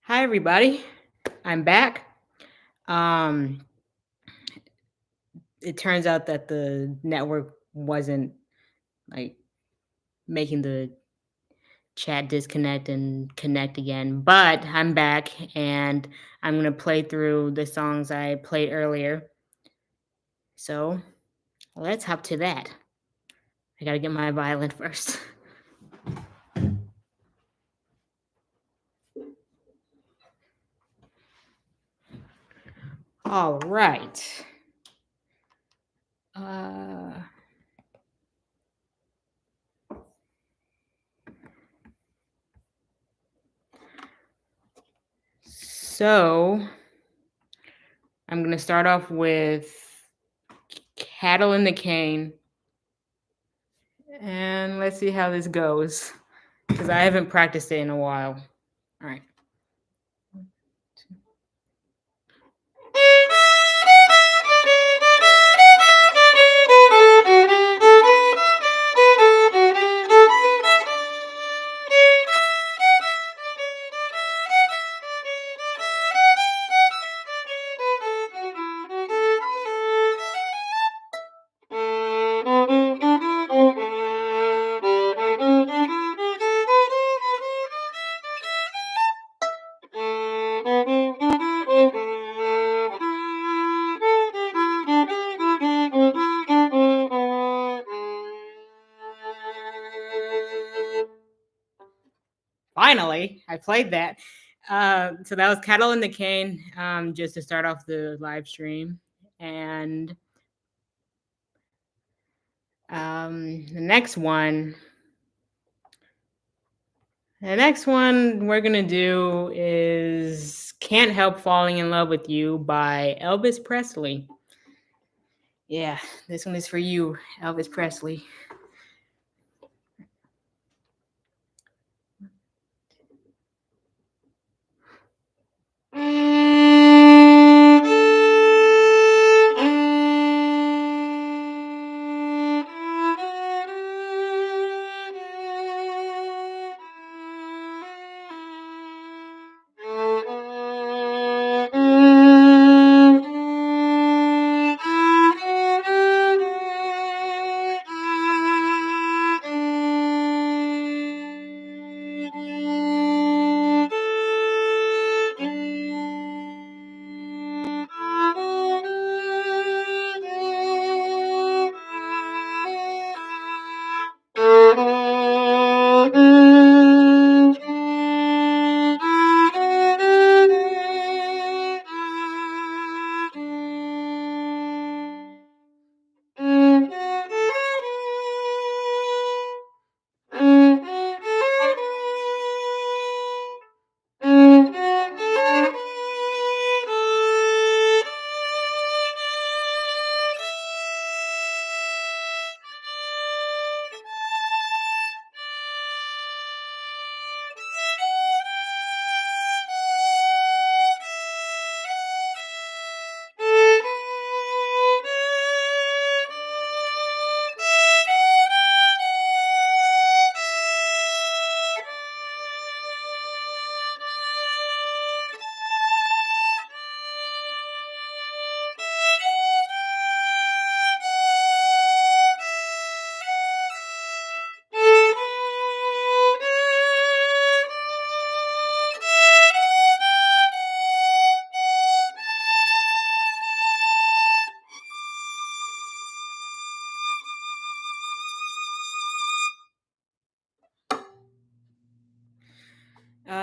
Hi, everybody. I'm back. Um, it turns out that the network wasn't like making the chat disconnect and connect again, but I'm back and I'm gonna play through the songs I played earlier. So let's hop to that. I gotta get my violin first. All right. Uh, so I'm gonna start off with Cattle in the Cane. And let's see how this goes, because I haven't practiced it in a while. All right. Finally, I played that. So that was Cattle in the Cane, just to start off the live stream. And the next one we're gonna do is "Can't Help Falling in Love with You" by Elvis Presley. Yeah, this one is for you, Elvis Presley.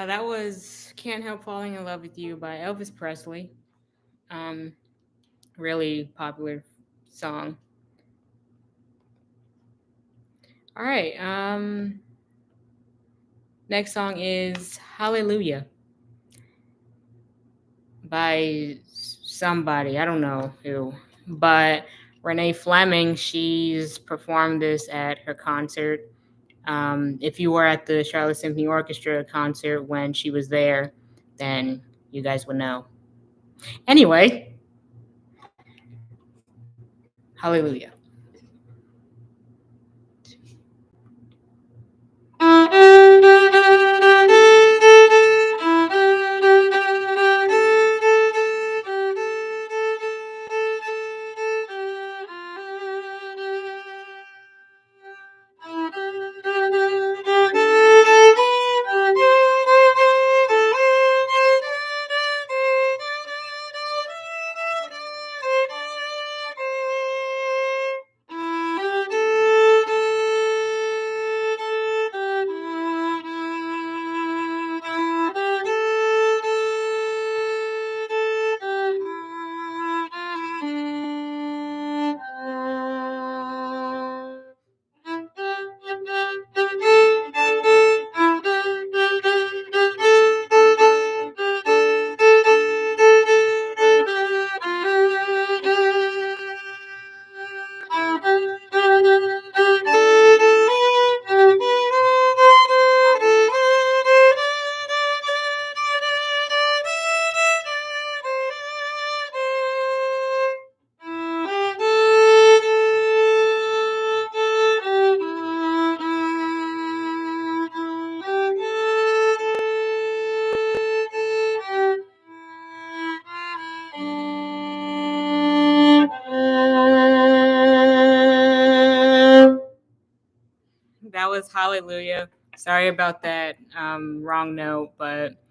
That was "Can't Help Falling in Love with You" by Elvis Presley. Um, really popular song. All right. Next song is "Hallelujah" by somebody. I don't know who, but Renee Fleming. She's performed this at her concert. If you were at the Charlotte Symphony Orchestra concert when she was there, then you guys would know. Anyway, "Hallelujah." Hallelujah. Sorry about that wrong note, but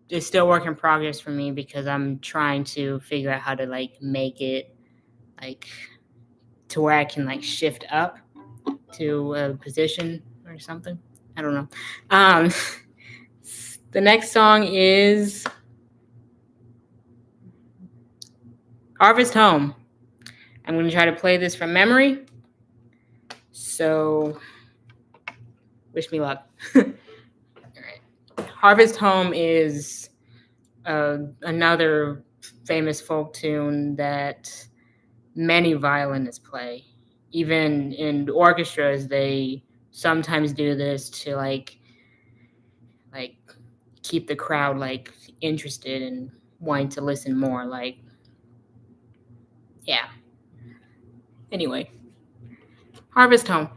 it's still work in progress for me because I'm trying to figure out how to like make it like to where I can like shift up to a position or something. I don't know. The next song is Harvest Home. I'm going to try to play this from memory. So, wish me luck. All right. Harvest Home is another famous folk tune that many violinists play. Even in orchestras, they sometimes do this to like keep the crowd like interested and wanting to listen more. Like, yeah. Anyway, Harvest Home.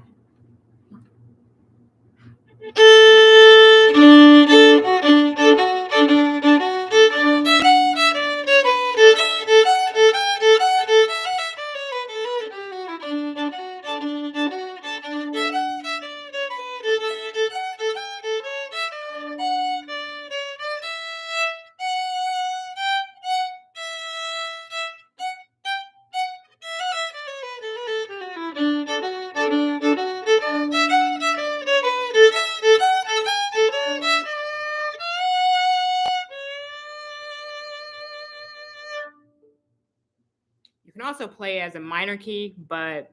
You can also play as a minor key, but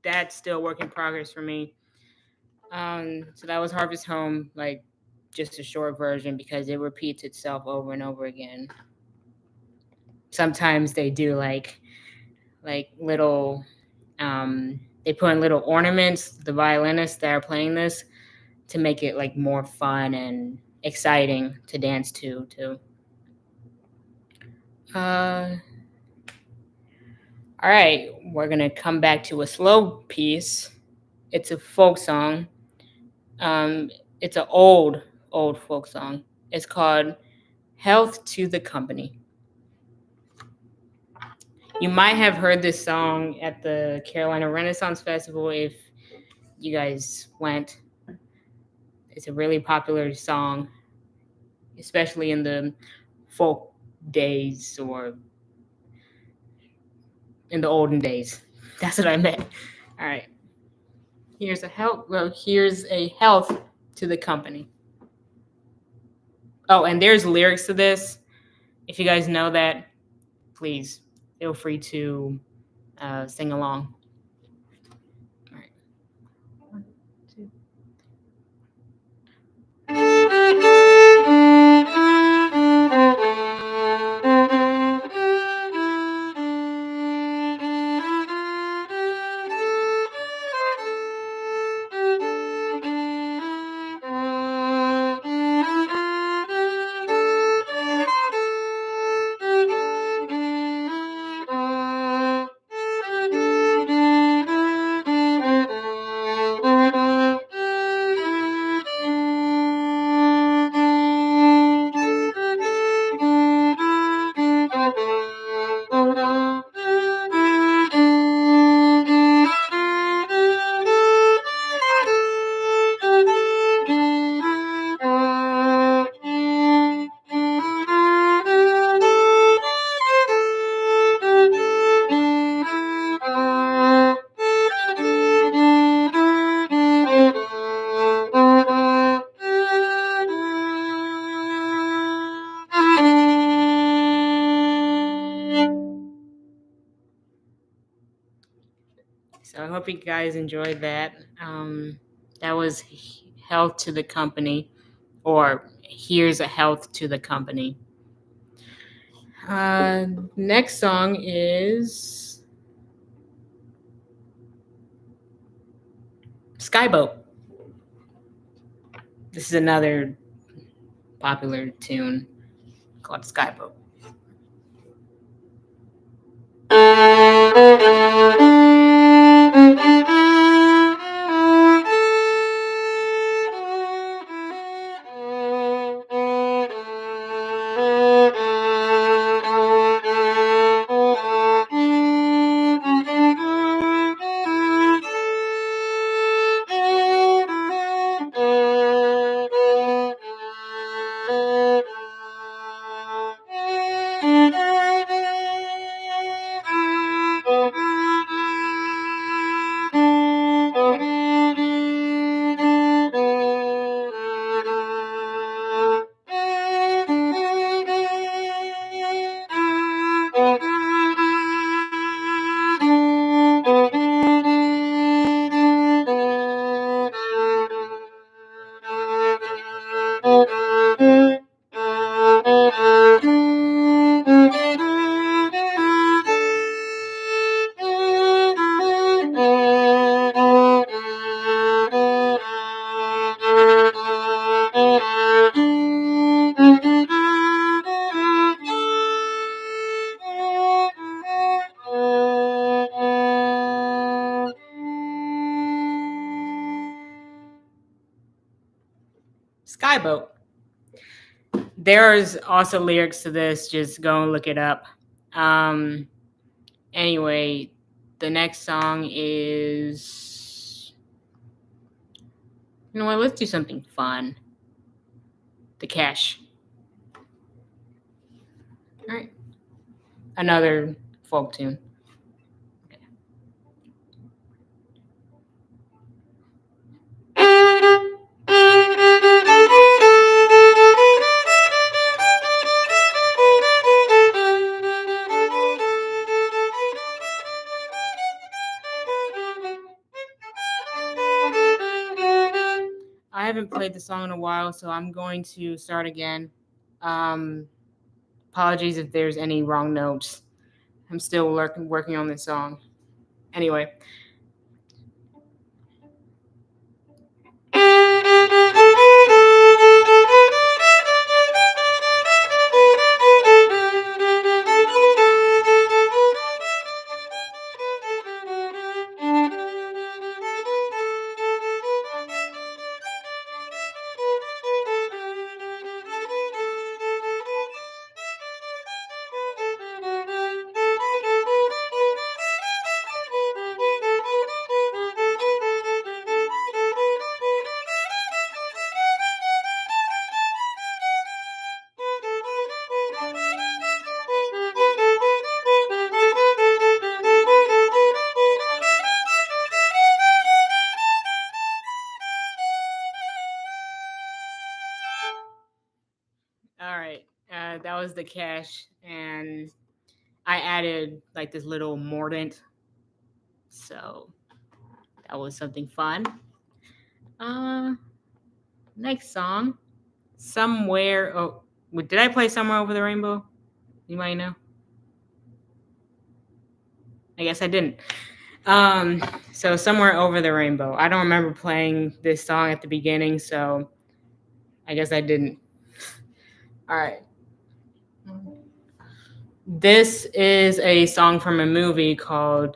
that's still work in progress for me. So that was Harvest Home, like just a short version because it repeats itself over and over again. Sometimes they do like little they put in little ornaments, the violinists that are playing this, to make it like more fun and exciting to dance to too. All right, we're gonna come back to a slow piece. It's a folk song. It's an old folk song. It's called "Health to the Company." You might have heard this song at the Carolina Renaissance Festival if you guys went. It's a really popular song, especially in the folk days or in the olden days. That's what I meant. All right. Here's a health to the company. Oh, and there's lyrics to this. If you guys know that, please feel free to sing along. All right. 1, 2. So I hope you guys enjoyed that. That was health to the company, or here's a health to the company. Next song is Skye Boat. This is another popular tune called Skye Boat. Skye Boat. There's also lyrics to this. Just go and look it up. Anyway, the next song is... You know what? Let's do something fun. The Kesh. All right. Another folk tune. I haven't played the song in a while, so I'm going to start again. Apologies if there's any wrong notes. I'm still working on this song. Anyway. All right, that was the Kesh, and I added like this little mordant, so that was something fun. Next song, Somewhere. Oh, did I play Somewhere Over the Rainbow? You might know. I guess I didn't. So Somewhere Over the Rainbow. I don't remember playing this song at the beginning, so I guess I didn't. All right. This is a song from a movie called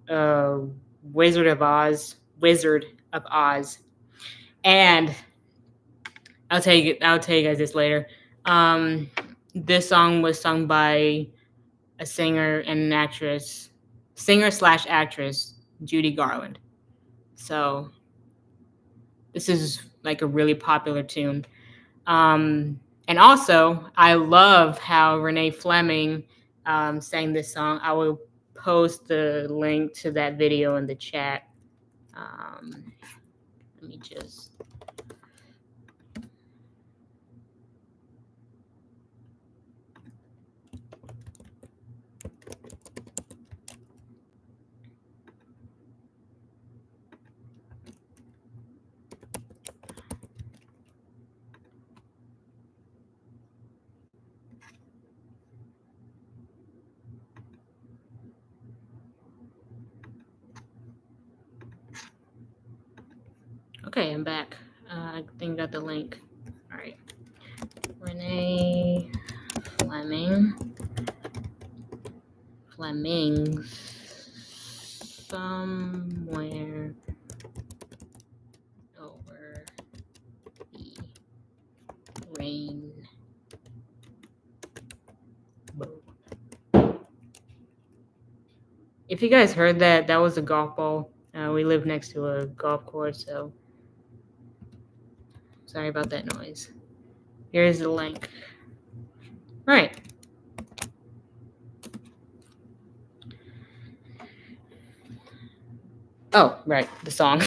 Wizard of Oz. And I'll tell you guys this later. This song was sung by a singer slash actress, Judy Garland. So this is like a really popular tune. And also, I love how Renee Fleming sang this song. I will post the link to that video in the chat. Let me just... Okay, I'm back. I think I got the link. All right. Renee Fleming, Somewhere Over the Rainbow. If you guys heard that, that was a golf ball. We live next to a golf course, so sorry about that noise. Here's the link. All right. Oh, right, the song.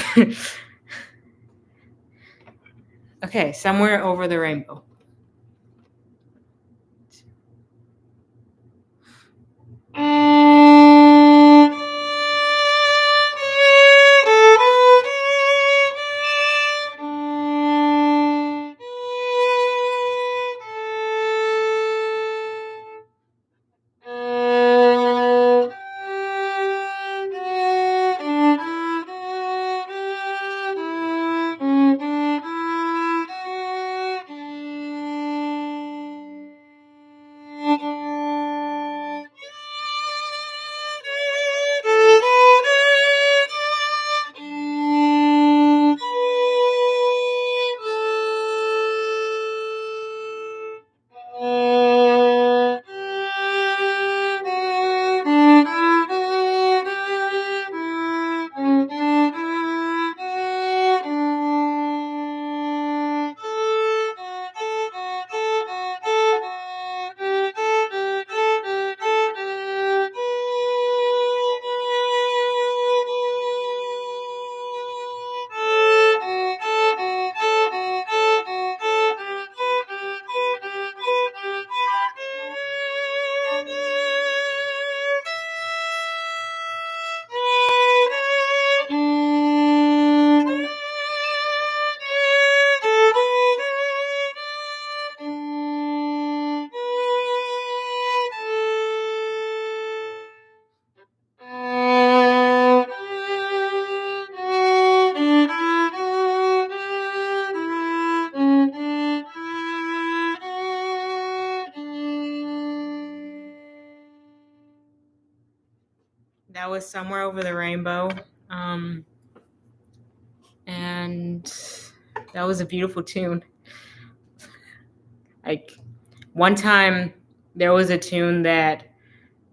Okay, Somewhere Over the Rainbow. was Somewhere Over the Rainbow. And that was a beautiful tune. Like, one time there was a tune that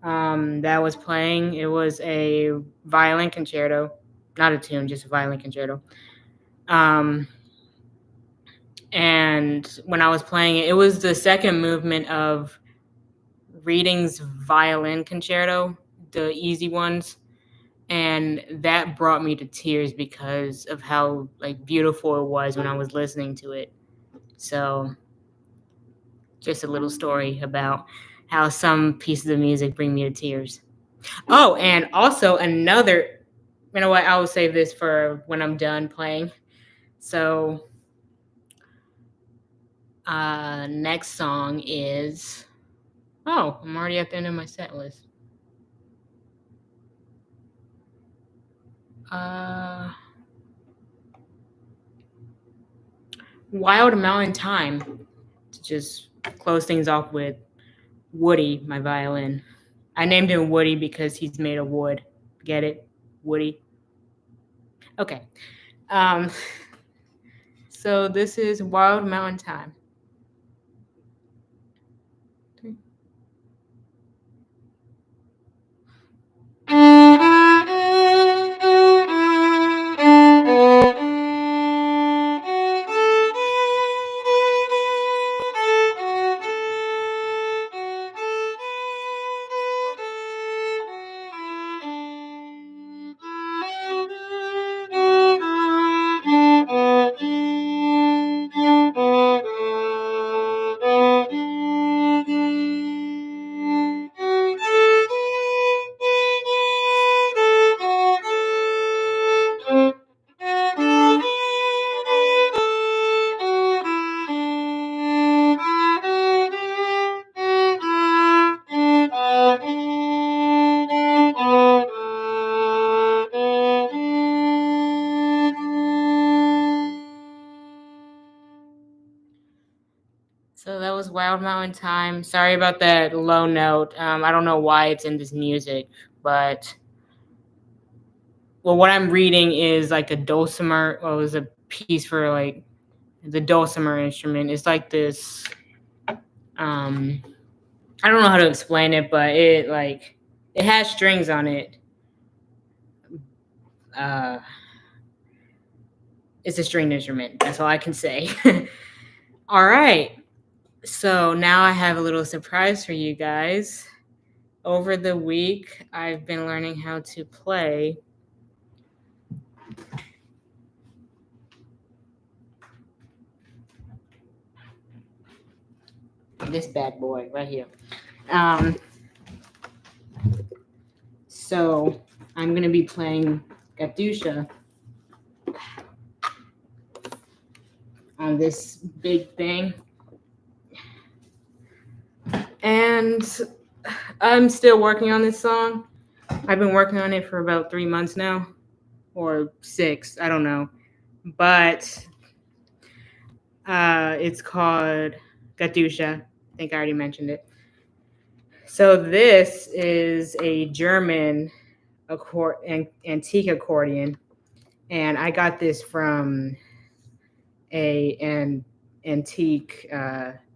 that was playing. It was a violin concerto. Not a tune, just a violin concerto. And when I was playing it, it was the second movement of Reading's violin concerto, the easy ones. And that brought me to tears because of how like beautiful it was when I was listening to it. So just a little story about how some pieces of music bring me to tears. Oh, and also another, you know what, I will save this for when I'm done playing. So next song is, oh, I'm already at the end of my set list. Wild Mountain Thyme, to just close things off with Woody, my violin. I named him Woody because he's made of wood. Get it? Woody. Okay. So this is Wild Mountain Thyme. So that was Wild Mountain Thyme. Sorry about that low note. I don't know why it's in this music, but well, what I'm reading is like a dulcimer. Well, it was a piece for like the dulcimer instrument. It's like this. I don't know how to explain it, but it has strings on it. It's a stringed instrument. That's all I can say. All right. So now I have a little surprise for you guys. Over the week, I've been learning how to play this bad boy right here. So I'm going to be playing Katyusha on this big thing. And I'm still working on this song. I've been working on it for about 3 months now, or 6, I don't know. But it's called Katyusha. I think I already mentioned it. So this is a German antique accordion, and I got this from an antique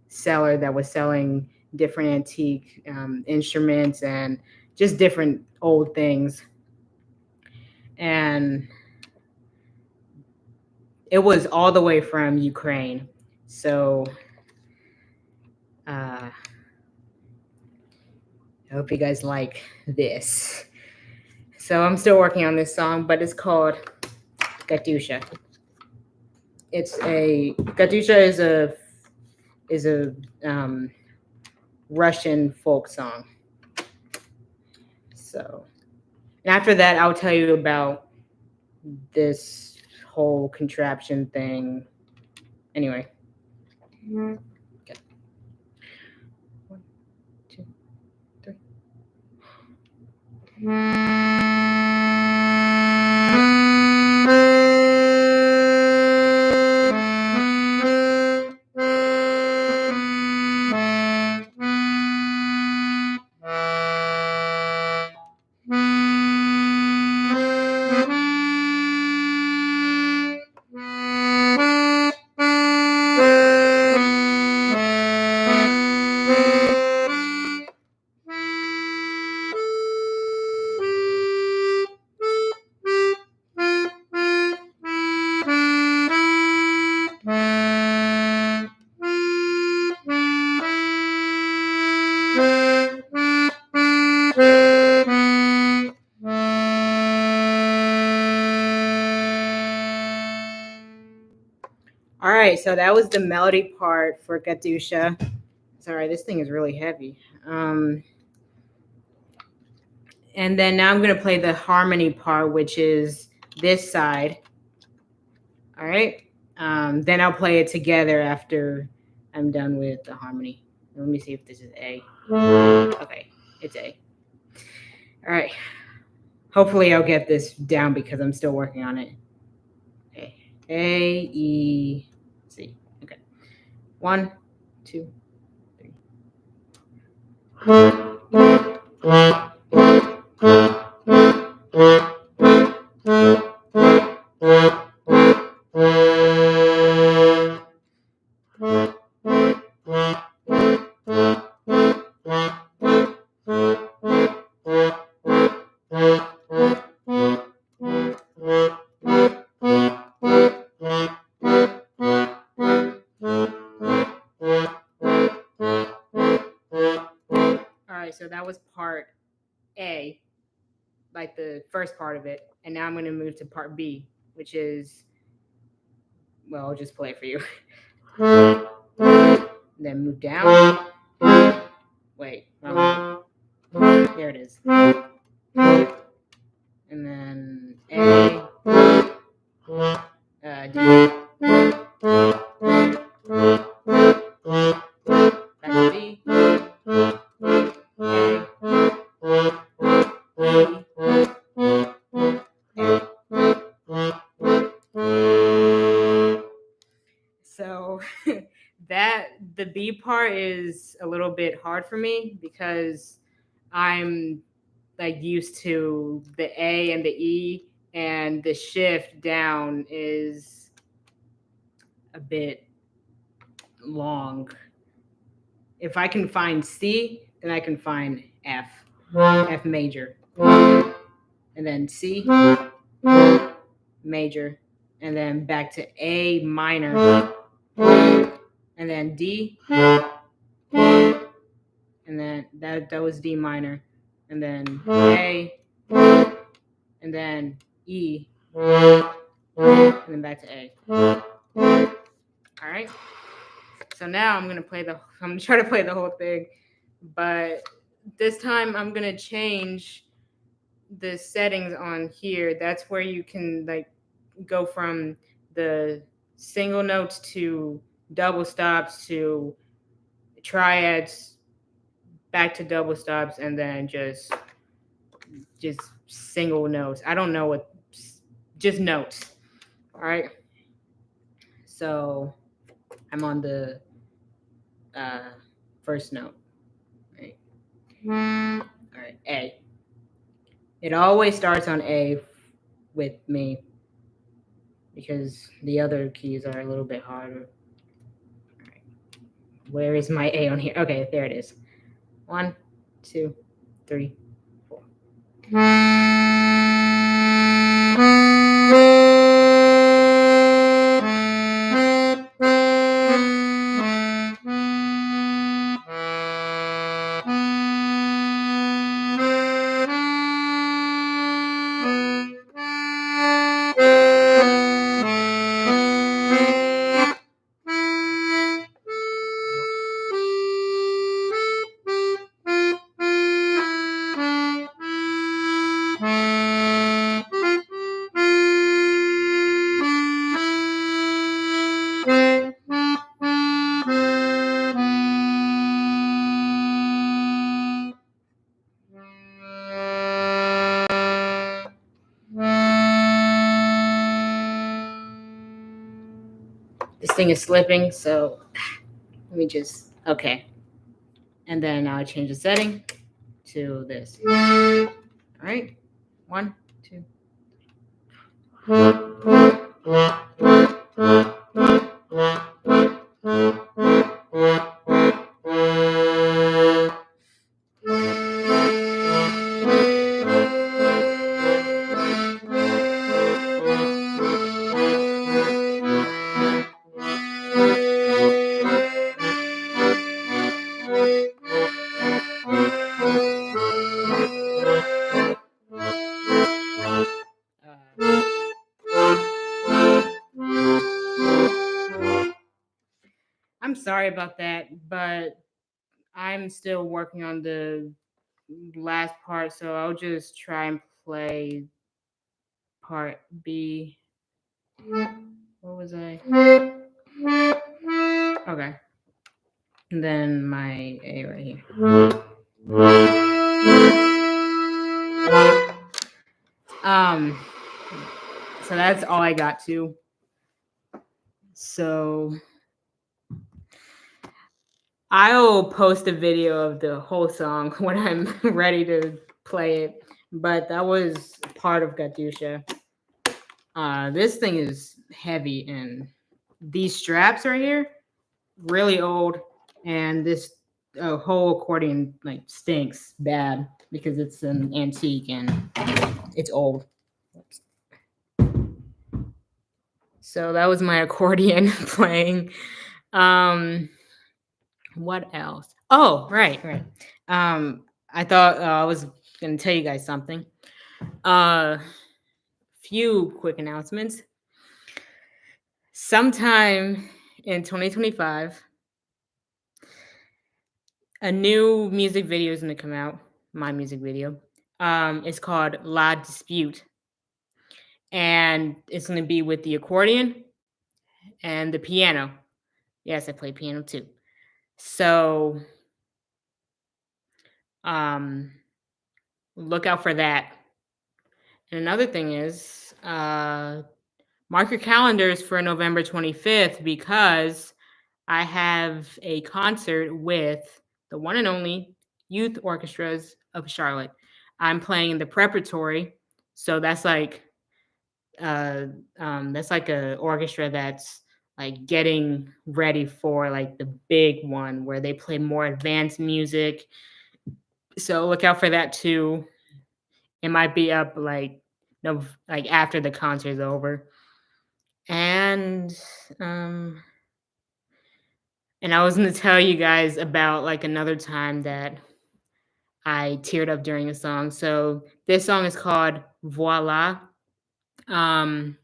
seller that was selling different antique instruments and just different old things. And it was all the way from Ukraine. So I hope you guys like this. So I'm still working on this song, but it's called Katyusha. Katyusha is a Russian folk song. So, and after that, I'll tell you about this whole contraption thing. Anyway. Okay. 1, 2, 3. All right, so that was the melody part for Katyusha. Sorry, this thing is really heavy. And then now I'm going to play the harmony part, which is this side. All right. Then I'll play it together after I'm done with the harmony. Let me see if this is A. Okay, it's A. All right. Hopefully I'll get this down because I'm still working on it. Okay. A, E, C. Okay. 1, 2, 3. So that was part A, like the first part of it. And now I'm going to move to part B, which is, well, I'll just play it for you. Then move down. Wait, there it is. And then A, D. Back to B. So the B part is a little bit hard for me because I'm like used to the A and the E, and the shift down is a bit long. If I can find C, then I can find F major, and then C major, and then back to A minor, and then D, and then that was D minor, and then A, and then E, and then back to A. All right. So now I'm gonna try to play the whole thing, but this time I'm gonna change the settings on here. That's where you can like go from the single notes to double stops to triads, back to double stops, and then just single notes. I don't know what, just notes. All right. So I'm on the first note. Right. All right, A. It always starts on A with me because the other keys are a little bit harder. All right. Where is my A on here? Okay, there it is. 1, 2, 3, 4. This thing is slipping, so let me just, okay. And then I'll change the setting to this. All right, 1, 2. I'm sorry about that, but I'm still working on the last part, so I'll just try and play part B. What was I? Okay. And then my A right here. So that's all I got to. So I'll post a video of the whole song when I'm ready to play it. But that was part of Katyusha. This thing is heavy, and these straps right here, really old, and this whole accordion like stinks bad because it's an antique and it's old. So that was my accordion playing. What else? Oh, right. I thought I was gonna tell you guys something. Few quick announcements. Sometime in 2025, a new music video is gonna come out. My music video. It's called La Dispute, and it's gonna be with the accordion and the piano. Yes, I play piano too. So, look out for that. And another thing is, mark your calendars for November 25th because I have a concert with the one and only Youth Orchestras of Charlotte. I'm playing in the preparatory, so that's like a orchestra that's like getting ready for like the big one where they play more advanced music. So look out for that too. It might be up like no like after the concert's over. And um and I was gonna tell you guys about like another time that I teared up during a song. So this song is called Voila. Um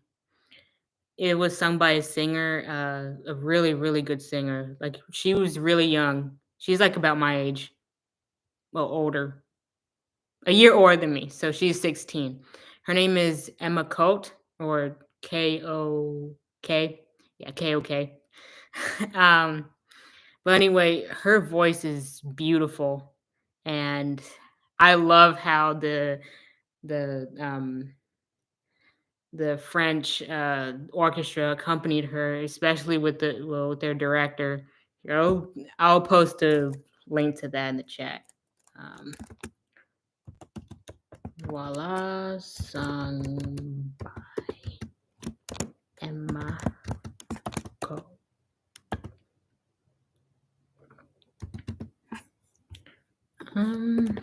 it was sung by a singer, a really, really good singer. Like she was really young. She's like about my age. Well, older. A year older than me. So she's 16. Her name is Emma Cote or Kok. Yeah, Kok. um But anyway, her voice is beautiful, and I love how the the French orchestra accompanied her, especially with with their director. I'll post a link to that in the chat. Um, Voila, sung by Emma Cole. Um,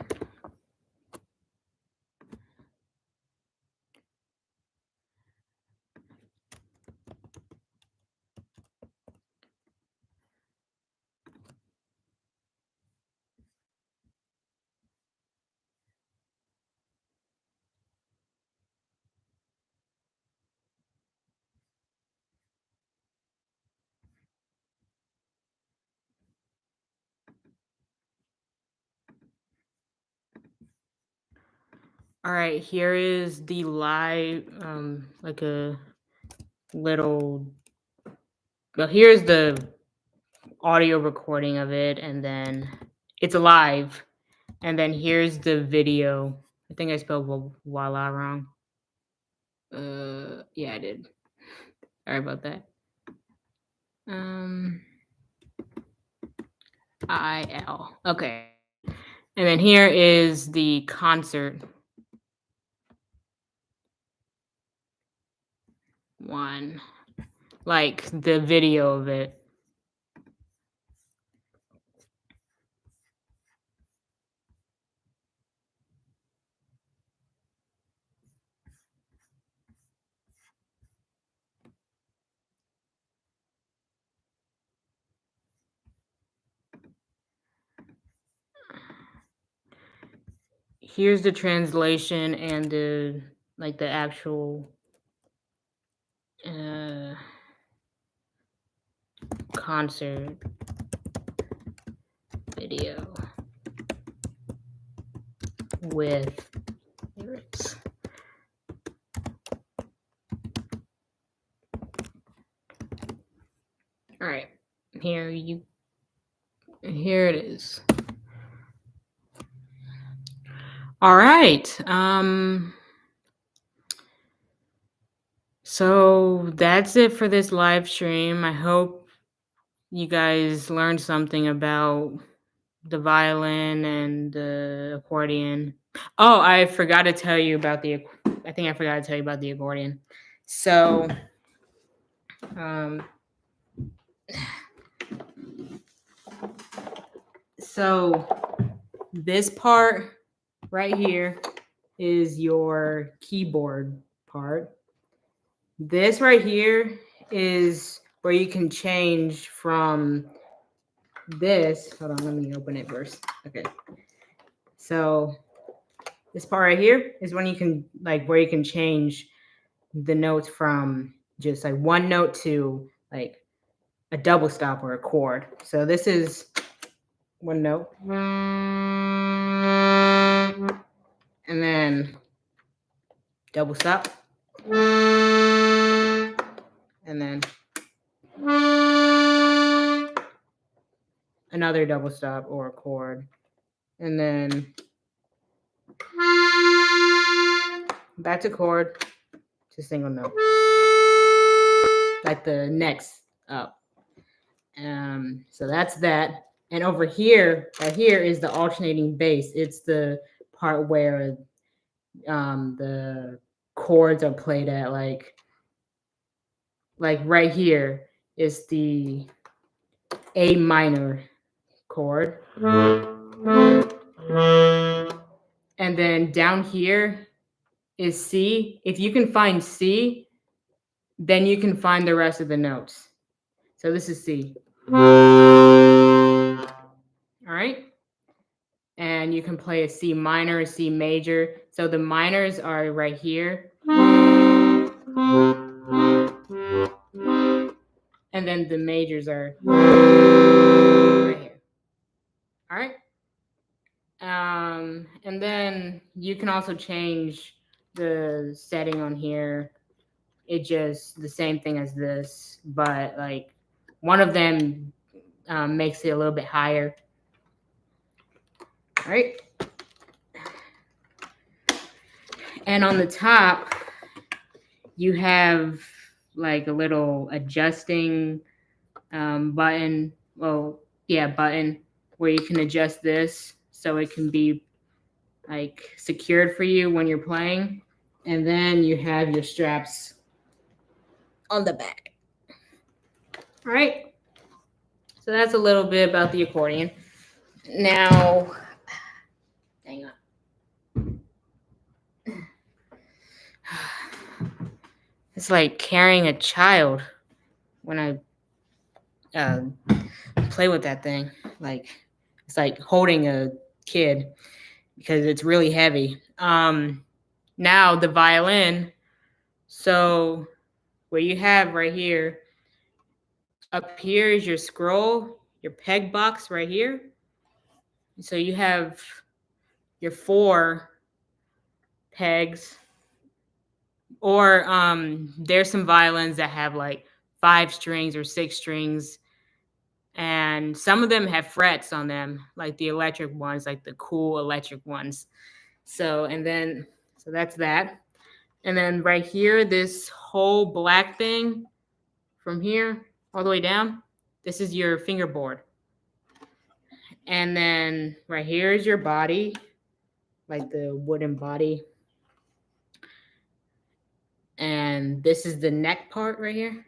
all right, here is the live, like a little. Well, here's the audio recording of it, and then it's live, and then here's the video. I think I spelled voila wrong. Yeah, I did. Sorry about that. IL. Okay. And then here is the concert one, like the video of it. Here's the translation and the like the actual concert video with lyrics. All right, here it is. All right. So that's it for this live stream. I hope you guys learned something about the violin and the accordion. Oh, I forgot to tell you about the accordion. So, so this part right here is your keyboard part. This right here is where you can change from this. Hold on, let me open it first. Okay. So this part right here is when you can, like, where you can change the notes from just like one note to like a double stop or a chord. So this is one note. And then double stop. And then another double stop or a chord. And then back to chord to single note. Like the next up. So that's that. And over here, right here is the alternating bass. It's the part where the chords are played at, like right here is the A minor chord. And then down here is C. If you can find C, then you can find the rest of the notes. So this is C. All right. And you can play a C minor, a C major. So the minors are right here. And then the majors are right here. All right. And then you can also change the setting on here. It just the same thing as this, but like one of them makes it a little bit higher. All right. And on the top, you have like a little adjusting button. Well, yeah, button where you can adjust this so it can be like secured for you when you're playing. And then you have your straps on the back. All right. So that's a little bit about the accordion. Now, hang on. It's like carrying a child when I play with that thing. Like it's like holding a kid because it's really heavy. Now the violin. So what you have right here, up here is your scroll, your peg box right here. So you have your 4 pegs, or there's some violins that have like 5 strings or 6 strings, and some of them have frets on them, like the electric ones, like the cool electric ones. So that's that. And then right here, this whole black thing from here all the way down, this is your fingerboard. And then right here is your body, like the wooden body. And this is the neck part right here.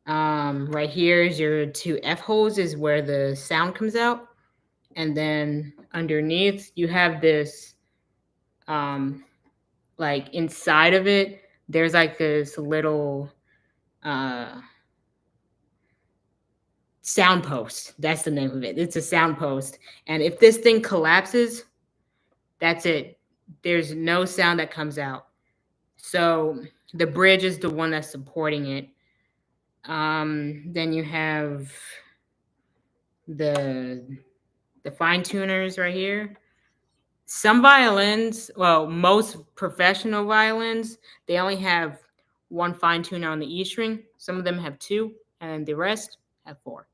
Right here is your 2 F holes, is where the sound comes out. And then underneath you have this, like inside of it, there's like this little sound post. That's the name of it. It's a sound post. And if this thing collapses, that's it. There's no sound that comes out. So the bridge is the one that's supporting it. Then you have the fine tuners right here. Some violins, well, most professional violins, they only have one fine tuner on the E string. Some of them have two, and the rest have four.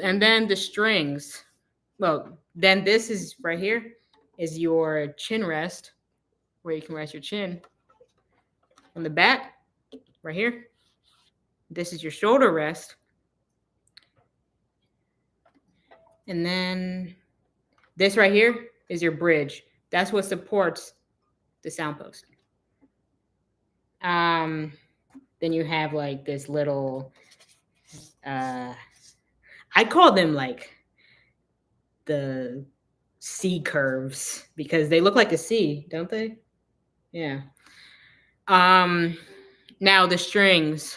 And then the strings. Well, then this is right here is your chin rest, where you can rest your chin. On the back, right here, this is your shoulder rest. And then this right here is your bridge. That's what supports the sound post. Then you have like this little, I call them like the C curves because they look like a C, don't they? Yeah. Now the strings.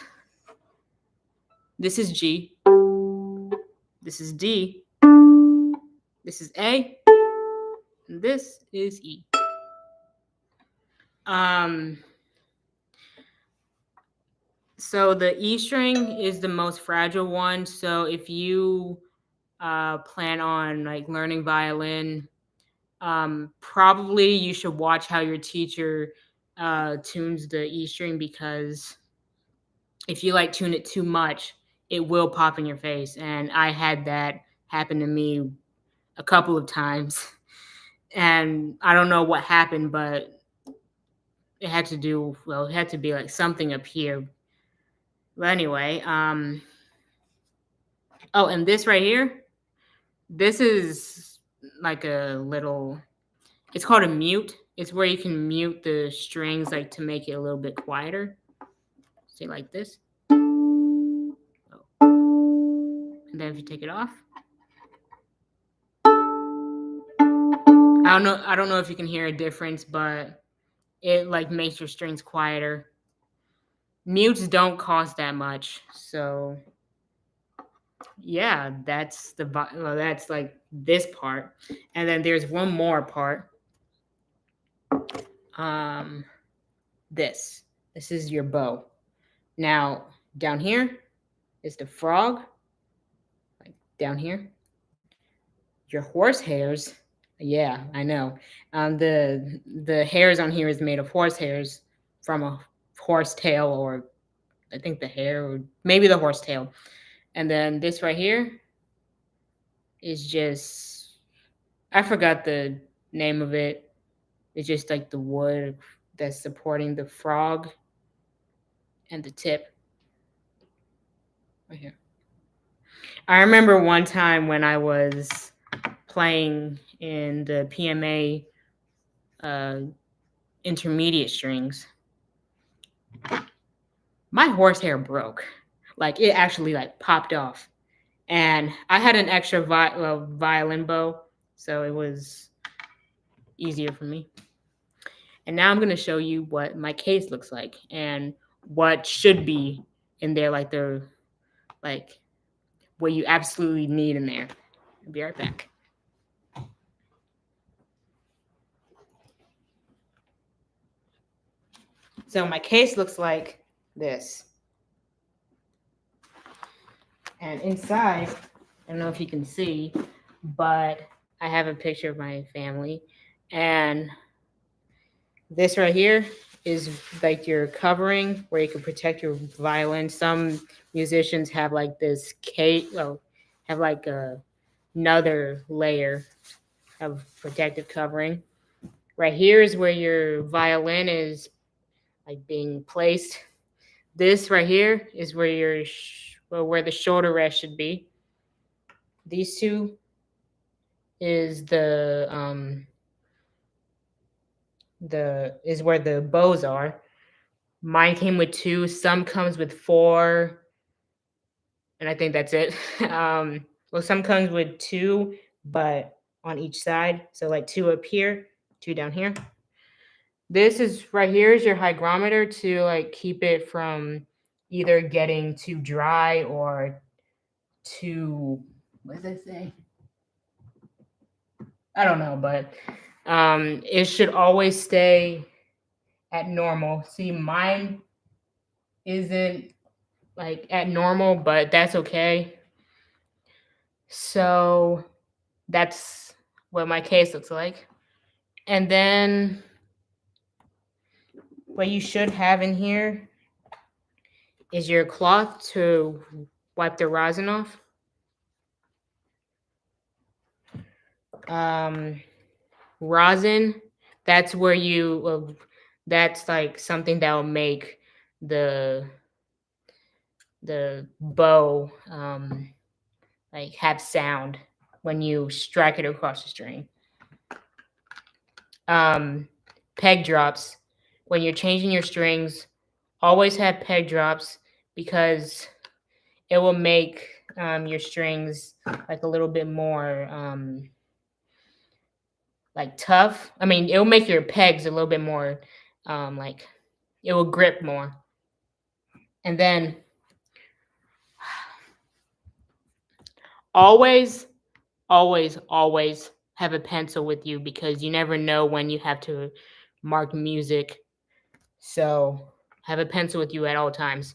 This is G. This is D. This is A. And this is E. So the E string is the most fragile one. So if you plan on like learning violin, probably you should watch how your teacher tunes the E string, because if you like tune it too much, it will pop in your face. And I had that happen to me a couple of times. And I don't know what happened, but it had to be like something up here. But anyway, oh, and this right here, this is like a little, it's called a mute. It's where you can mute the strings like to make it a little bit quieter. Say like this. Oh. And then if you take it off, I don't know if you can hear a difference, but it like makes your strings quieter. Mutes don't cost that much, so yeah, that's that's like this part. And then there's one more part. This is your bow. Now down here is the frog, like down here. Your horse hairs, yeah, I know. The hairs on here is made of horse hairs from a horse tail, or I think the hair, or maybe the horse tail. And then this right here is just, I forgot the name of it. It's just like the wood that's supporting the frog and the tip right here. I remember one time when I was playing in the PMA intermediate strings, my horsehair broke. Like it actually like popped off. And I had an extra violin bow, so it was easier for me. And now I'm going to show you what my case looks like and what should be in there, like what you absolutely need in there. I'll be right back. So my case looks like this. And inside, I don't know if you can see, but I have a picture of my family. And this right here is like your covering where you can protect your violin. Some musicians have like this have like another layer of protective covering. Right here is where your violin is like being placed. This right here is where where the shoulder rest should be. These two is is where the bows are. Mine came with two. Some comes with four, and I think that's it. Well, some comes with two, but on each side. So like two up here, two down here. This is right here is your hygrometer to like keep it from either getting too dry or too, what does it say? I don't know, but it should always stay at normal. See, mine isn't like at normal, but that's okay. So that's what my case looks like. And then what you should have in here is your cloth to wipe the rosin off. Rosin, that's where that's like something that will make the bow like have sound when you strike it across the string. Peg drops, when you're changing your strings, always have peg drops because it will make your strings like a little bit more like tough. I mean, it'll make your pegs a little bit more like it will grip more. And then always have a pencil with you because you never know when you have to mark music. So have a pencil with you at all times.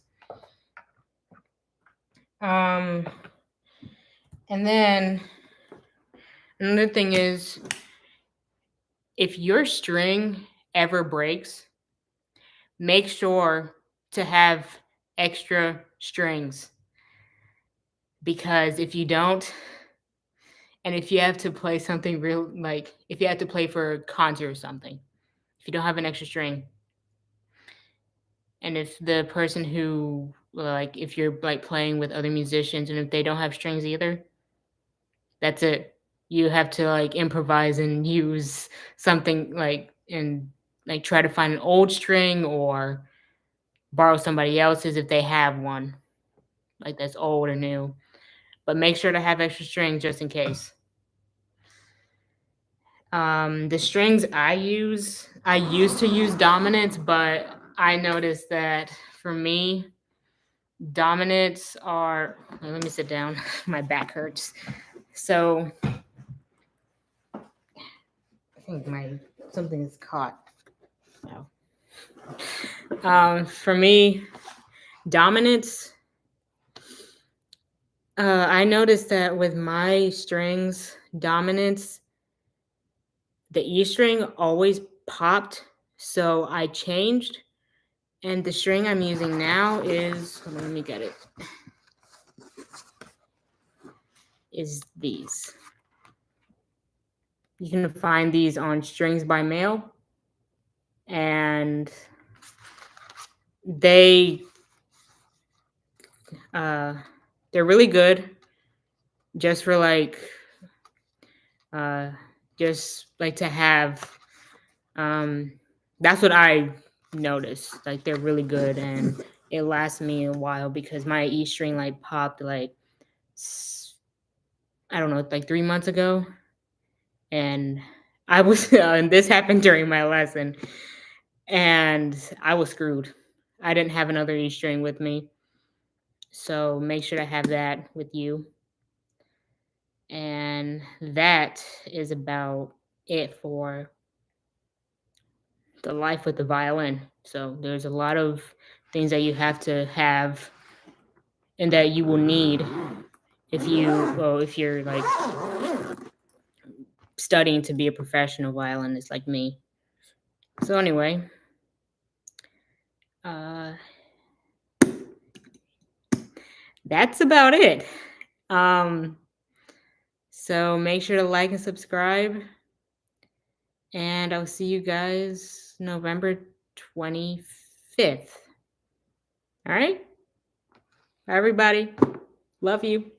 And then another thing is, if your string ever breaks, make sure to have extra strings, because if you don't, and if you have to play something real, like if you have to play for a concert or something, if you don't have an extra string, and if the person who, like, if you're like playing with other musicians and if they don't have strings either, that's it. You have to like improvise and use something like, and like try to find an old string or borrow somebody else's if they have one, like that's old or new. But make sure to have extra strings just in case. The strings I used to use dominants, but I noticed that for me, dominants are. Let me sit down. My back hurts. So I think something is caught. No. For me, dominants. I noticed that with my strings, dominants, the E string always popped, so I changed, and the string I'm using now is, let me get it, is these. You can find these on Strings by Mail, and they're really good just for like just like to have. That's what I noticed. Like they're really good, and it lasts me a while because my E string like popped like, I don't know, like 3 months ago, and I was and this happened during my lesson, and I was screwed. I didn't have another E string with me, so make sure to have that with you. And that is about it for the life with the violin. So there's a lot of things that you have to have and that you will need if you're like studying to be a professional violinist like me. So anyway, that's about it. So make sure to like and subscribe, and I'll see you guys November 25th. All right? Bye, everybody. Love you.